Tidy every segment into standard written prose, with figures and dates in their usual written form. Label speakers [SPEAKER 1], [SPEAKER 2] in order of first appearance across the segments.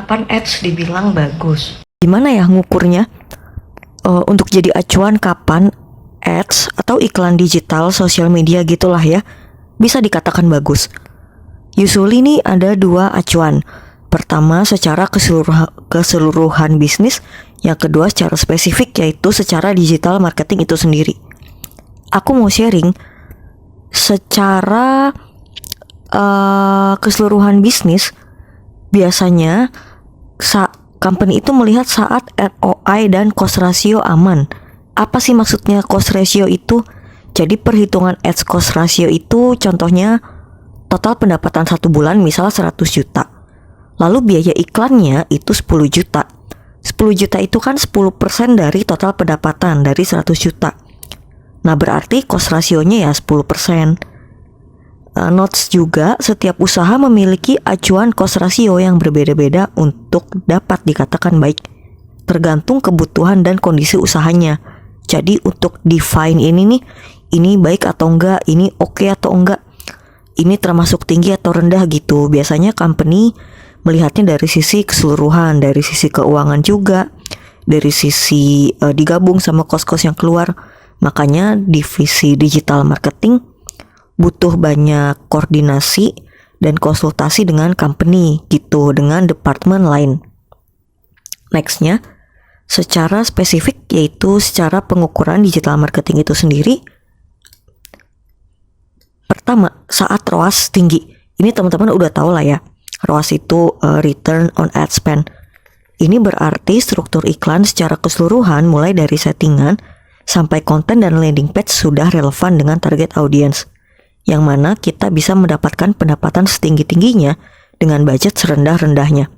[SPEAKER 1] kapan ads dibilang bagus?
[SPEAKER 2] Gimana ya ngukurnya? Untuk jadi acuan kapan ads atau iklan digital sosial media gitulah ya bisa dikatakan bagus. Usually nih ada dua acuan. Pertama secara keseluruhan bisnis, yang kedua secara spesifik yaitu secara digital marketing itu sendiri. Aku mau sharing secara keseluruhan bisnis. Biasanya company itu melihat saat ROI dan cost ratio aman. Apa sih maksudnya cost ratio itu? Jadi perhitungan ads cost ratio itu contohnya total pendapatan 1 bulan misal 100 juta. Lalu biaya iklannya itu 10 juta. 10 juta itu kan 10% dari total pendapatan dari 100 juta. Nah berarti cost rasionya ya 10%. Notes juga, setiap usaha memiliki acuan cost ratio yang berbeda-beda untuk dapat dikatakan baik, tergantung kebutuhan dan kondisi usahanya. Jadi untuk define ini nih, ini baik atau enggak, ini oke atau enggak, ini termasuk tinggi atau rendah gitu. Biasanya company melihatnya dari sisi keseluruhan, dari sisi keuangan juga, dari sisi digabung sama cost-cost yang keluar. Makanya divisi digital marketing butuh banyak koordinasi dan konsultasi dengan company gitu, dengan departemen lain. Nextnya, secara spesifik yaitu secara pengukuran digital marketing itu sendiri. Pertama, saat ROAS tinggi. Ini teman-teman udah tahu lah ya. ROAS itu return on ad spend. Ini berarti struktur iklan secara keseluruhan mulai dari settingan sampai konten dan landing page sudah relevan dengan target audience, yang mana kita bisa mendapatkan pendapatan setinggi-tingginya dengan budget serendah-rendahnya.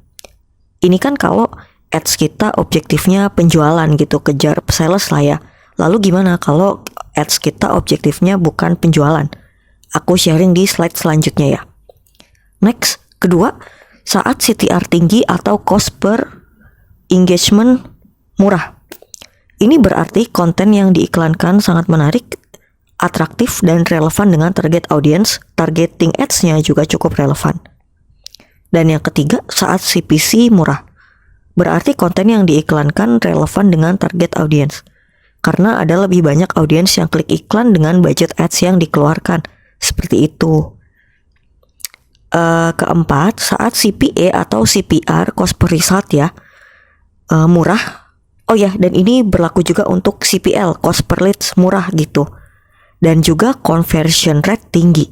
[SPEAKER 2] Ini kan kalau ads kita objektifnya penjualan gitu, kejar sales lah ya. Lalu gimana kalau ads kita objektifnya bukan penjualan? Aku sharing di slide selanjutnya ya. Next, kedua, saat CTR tinggi atau cost per engagement murah. Ini berarti konten yang diiklankan sangat menarik, atraktif dan relevan dengan target audience. Targeting ads-nya juga cukup relevan. Dan yang ketiga, saat CPC murah. Berarti konten yang diiklankan relevan dengan target audience, karena ada lebih banyak audiens yang klik iklan dengan budget ads yang dikeluarkan. Seperti itu. Keempat, saat CPA atau CPR, cost per result ya, murah. Oh ya, dan ini berlaku juga untuk CPL, cost per leads murah gitu. Dan juga conversion rate tinggi.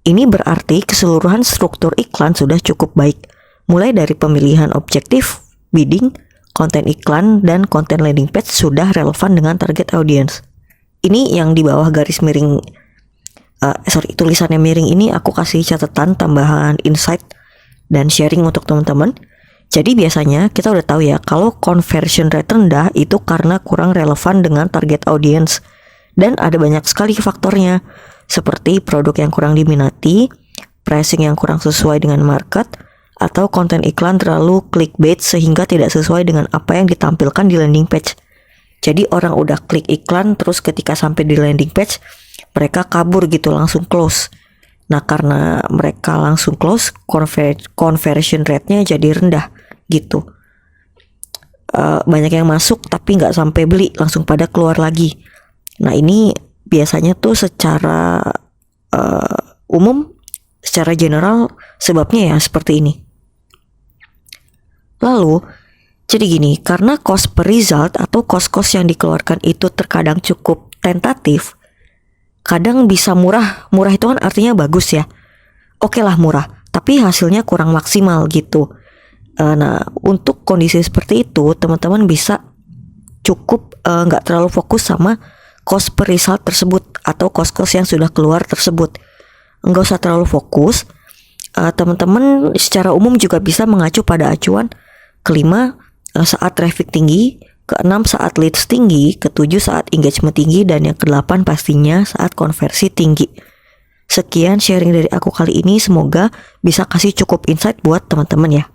[SPEAKER 2] Ini berarti keseluruhan struktur iklan sudah cukup baik, mulai dari pemilihan objektif, bidding, konten iklan, dan konten landing page sudah relevan dengan target audience. Ini yang di bawah garis miring, tulisannya miring ini aku kasih catatan tambahan insight dan sharing untuk teman-teman. Jadi biasanya kita udah tahu ya, kalau conversion rate rendah itu karena kurang relevan dengan target audience. Dan ada banyak sekali faktornya, seperti produk yang kurang diminati, pricing yang kurang sesuai dengan market, atau konten iklan terlalu clickbait sehingga tidak sesuai dengan apa yang ditampilkan di landing page. Jadi orang udah klik iklan, terus ketika sampai di landing page, mereka kabur gitu, langsung close. Nah karena mereka langsung close, conversion rate-nya jadi rendah gitu. Banyak yang masuk tapi nggak sampai beli, langsung pada keluar lagi. Nah ini biasanya tuh secara umum, secara general sebabnya ya seperti ini. Lalu jadi gini, karena cost per result atau cost-cost yang dikeluarkan itu terkadang cukup tentatif, kadang bisa murah. Murah itu kan artinya bagus ya. Oke lah murah, tapi hasilnya kurang maksimal gitu. Nah untuk kondisi seperti itu teman-teman bisa cukup nggak terlalu fokus sama cost per result tersebut atau cost-cost yang sudah keluar tersebut. Nggak usah terlalu fokus. Teman-teman secara umum juga bisa mengacu pada acuan kelima saat traffic tinggi, keenam saat leads tinggi, ketujuh saat engagement tinggi, dan yang kedelapan pastinya saat konversi tinggi. Sekian sharing dari aku kali ini, semoga bisa kasih cukup insight buat teman-teman ya.